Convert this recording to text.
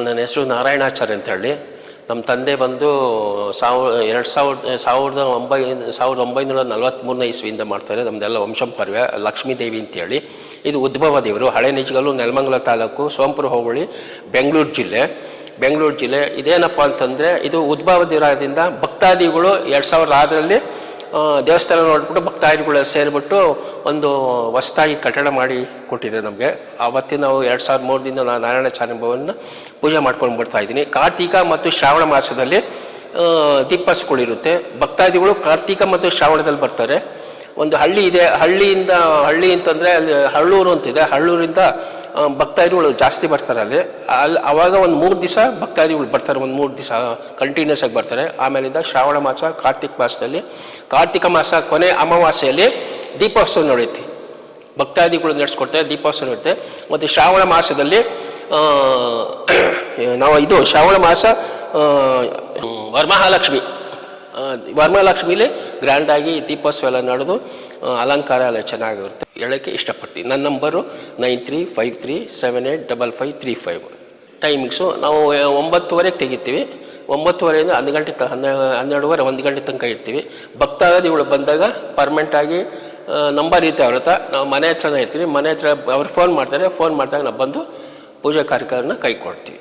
ನನ್ನ ಹೆಸರು ನಾರಾಯಣಾಚಾರ್ಯ ಅಂತ ಹೇಳಿ. ನಮ್ಮ ತಂದೆ ಬಂದು 1943 ಇಸ್ವಿಯಿಂದ ಮಾಡ್ತಾರೆ. ನಮ್ಮದೆಲ್ಲ ವಂಶಪಾರ್ಯ. ಲಕ್ಷ್ಮೀದೇವಿ ಅಂತೇಳಿ, ಇದು ಉದ್ಭವ ದೇವರು. ಹಳೆ ನಿಜಗಲ್ಲು, ನೆಲಮಂಗಲ ತಾಲೂಕು, ಸೋಂಪುರ ಹೋಬಳಿ, ಬೆಂಗಳೂರು ಜಿಲ್ಲೆ. ಇದೇನಪ್ಪ ಅಂತಂದರೆ, ಇದು ಉದ್ಭವ ದೇವರಾದಿಂದ ಭಕ್ತಾದಿಗಳು 2006ರಲ್ಲಿ ದೇವಸ್ಥಾನ ನೋಡ್ಬಿಟ್ಟು ಭಕ್ತಾದಿಗಳು ಸೇರಿಬಿಟ್ಟು ಒಂದು ಹೊಸದಾಗಿ ಕಟ್ಟಡ ಮಾಡಿ ಕೊಟ್ಟಿದೆ ನಮಗೆ. ಆವತ್ತಿನ ನಾವು 2003ದಿಂದ ನಾನು ನಾರಾಯಣಾಚಾರ್ಯ ಭವನ ಪೂಜೆ ಮಾಡ್ಕೊಂಡು ಬರ್ತಾ ಇದ್ದೀನಿ. ಕಾರ್ತಿಕ ಮತ್ತು ಶ್ರಾವಣ ಮಾಸದಲ್ಲಿ ದೀಪೋತ್ಸವಗಳಿರುತ್ತೆ. ಭಕ್ತಾದಿಗಳು ಕಾರ್ತಿಕ ಮತ್ತು ಶ್ರಾವಣದಲ್ಲಿ ಬರ್ತಾರೆ. ಒಂದು ಹಳ್ಳಿ ಇದೆ, ಹಳ್ಳಿ ಅಂತಂದರೆ ಅಲ್ಲಿ ಹಳ್ಳೂರು ಅಂತಿದೆ. ಹಳ್ಳೂರಿಂದ ಭಕ್ತಾದಿಗಳು ಜಾಸ್ತಿ ಬರ್ತಾರೆ ಅಲ್ಲಿ. ಆವಾಗ ಒಂದು 3 ದಿವಸ ಭಕ್ತಾದಿಗಳು ಬರ್ತಾರೆ. ಒಂದು 3 ದಿವಸ ಕಂಟಿನ್ಯೂಸ್ ಆಗಿ ಬರ್ತಾರೆ. ಆಮೇಲಿಂದ ಶ್ರಾವಣ ಮಾಸ, ಕಾರ್ತಿಕ ಮಾಸ ಕೊನೆ ಅಮಾವಾಸ್ಯೆಯಲ್ಲಿ ದೀಪೋತ್ಸವ ನಡೆಯುತ್ತೆ. ಭಕ್ತಾದಿಗಳು ನಡೆಸ್ಕೊಡ್ತಾರೆ, ದೀಪೋತ್ಸವ ನಡೆಯುತ್ತೆ. ಮತ್ತು ಶ್ರಾವಣ ಮಾಸದಲ್ಲಿ ಶ್ರಾವಣ ಮಾಸ ವರಮಹಾಲಕ್ಷ್ಮಿಲಿ ಗ್ರ್ಯಾಂಡಾಗಿ ದೀಪೋತ್ಸವ ಎಲ್ಲ ನಡೆದು ಅಲಂಕಾರ ಎಲ್ಲ ಚೆನ್ನಾಗಿರುತ್ತೆ. ಹೇಳೋಕ್ಕೆ ಇಷ್ಟಪಡ್ತೀನಿ. ನನ್ನ ನಂಬರು 9353785535. ಟೈಮಿಂಗ್ಸು ನಾವು 9:30 ತೆಗಿತೀವಿ. 9:30 1 ಗಂಟೆ 12:30 1 ಗಂಟೆ ತನಕ ಇರ್ತೀವಿ. ಭಕ್ತಾದಿಗಳು ಬಂದಾಗ ಪರ್ಮನೆಂಟಾಗಿ ನಂಬರ್ ಇರುತ್ತೆ ಅವ್ರ ಹತ್ರ. ನಾವು ಮನೆ ಹತ್ರನೇ ಇರ್ತೀವಿ. ಮನೆ ಹತ್ರ ಅವ್ರು ಫೋನ್ ಮಾಡ್ತಾರೆ. ಫೋನ್ ಮಾಡಿದಾಗ ನಾವು ಬಂದು ಪೂಜಾ ಕಾರ್ಯಕ್ರಮನ ಕೈಕೊಡ್ತೀವಿ.